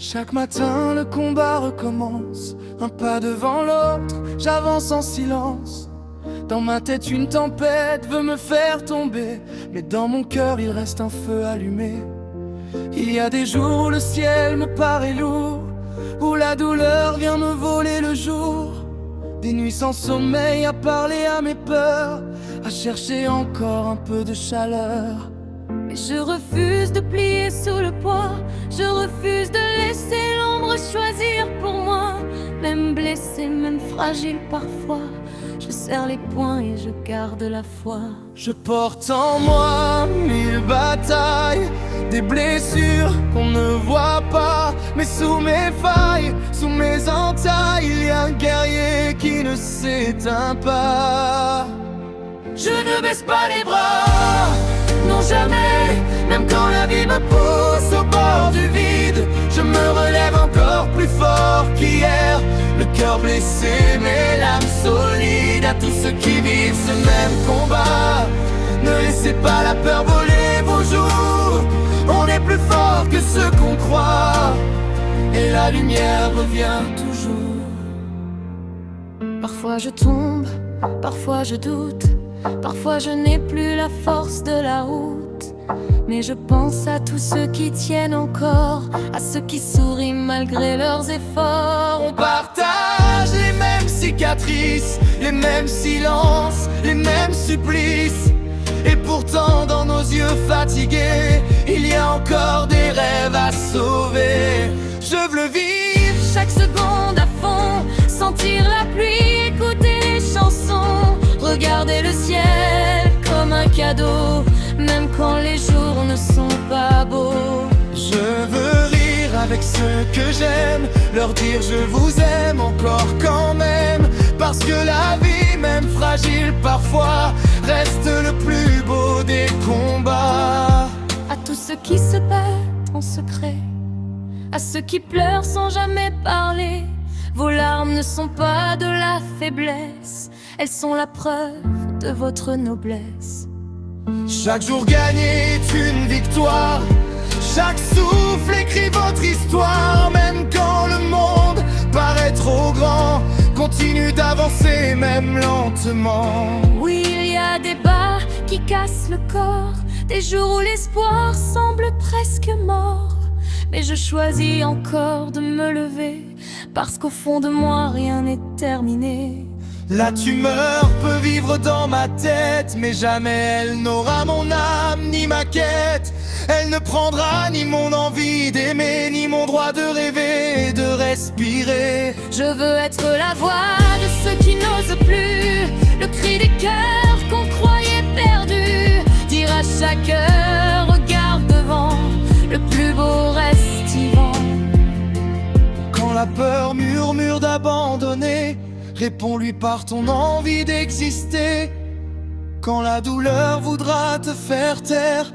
Chaque matin le combat recommence, un pas devant l'autre, j'avance en silence. Dans ma tête une tempête veut me faire tomber, mais dans mon cœur il reste un feu allumé. Il y a des jours où le ciel me paraît lourd, où la douleur vient me voler le jour. Des nuits sans sommeil à parler à mes peurs, à chercher encore un peu de chaleur. Mais je refuse de plier sous le poids, je refuse de laisser l'ombre choisir pour moi. Même blessé, même fragile parfois, je serre les poings et je garde la foi. Je porte en moi 1000 batailles, des blessures qu'on ne voit pas. Mais sous mes failles, sous mes entailles, il y a un guerrier qui ne s'éteint pas. Je ne baisse pas les bras, non jamais. Même quand la vie me pousse au bord du vide, je me relève encore plus fort qu'hier. Le cœur blessé, mais l'âme solide. À tous ceux qui vivent ce même combat, ne laissez pas la peur voler vos jours. On est plus fort que ce qu'on croit, et la lumière revient toujours. Parfois je tombe, parfois je doute, parfois je n'ai plus la force de la route. Mais je pense à tous ceux qui tiennent encore, à ceux qui sourient malgré leurs efforts. On partage les mêmes cicatrices, les mêmes silences, les mêmes supplices. Et pourtant dans nos yeux fatigués, il y a encore des rêves à sauver. Je veux vivre chaque seconde à fond, sentir la pluie, écouter les chansons, regarder le ciel comme un cadeau, même quand les jours ne sont pas beaux. Je veux rire avec ceux que j'aime, leur dire je vous aime encore quand même. Parce que la vie, même fragile parfois, reste le plus beau des combats. À tous ceux qui se battent en secret, à ceux qui pleurent sans jamais parler, vos larmes ne sont pas de la faiblesse, elles sont la preuve de votre noblesse. Chaque jour gagné est une victoire, chaque souffle écrit votre histoire. Même quand le monde paraît trop grand, continue d'avancer même lentement. Oui, il y a des bas qui cassent le corps, des jours où l'espoir semble presque mort. Mais je choisis encore de me lever, parce qu'au fond de moi rien n'est terminé. La tumeur peut vivre dans ma tête, mais jamais elle n'aura mon âme ni ma quête. Elle ne prendra ni mon envie d'aimer, ni mon droit de rêver et de respirer. Je veux être la voix de ceux qui n'osent plus, le cri des cœurs qu'on croyait perdus. Dire à chaque heure, regarde devant, le plus beau reste vivant. Quand la peur murmure d'abandonner, réponds-lui par ton envie d'exister. Quand la douleur voudra te faire taire,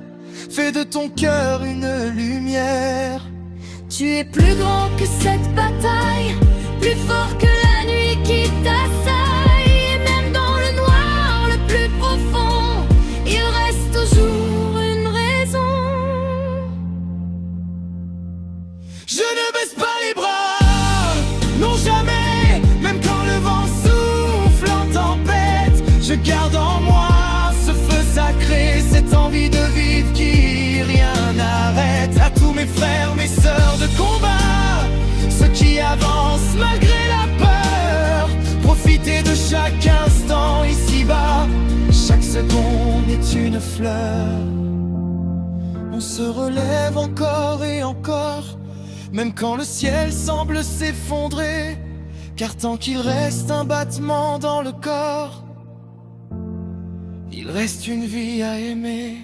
fais de ton cœur une lumière. Tu es plus grand que cette bataille, plus fort que la nuit qui t'assaille. Et même dans le noir le plus profond, il reste toujours une raison. Je ne baisse pas les bras, non jamais. Même quand le vent souffle en tempête, je garde en moi ce feu sacré, cette envie de vivre qui rien n'arrête. À tous mes frères, mes sœurs de combat, ceux qui avancent malgré la peur, profitez de chaque instant ici-bas. Chaque seconde est une fleur. On se relève encore et encore, même quand le ciel semble s'effondrer. Car tant qu'il reste un battement dans le corps, il reste une vie à aimer.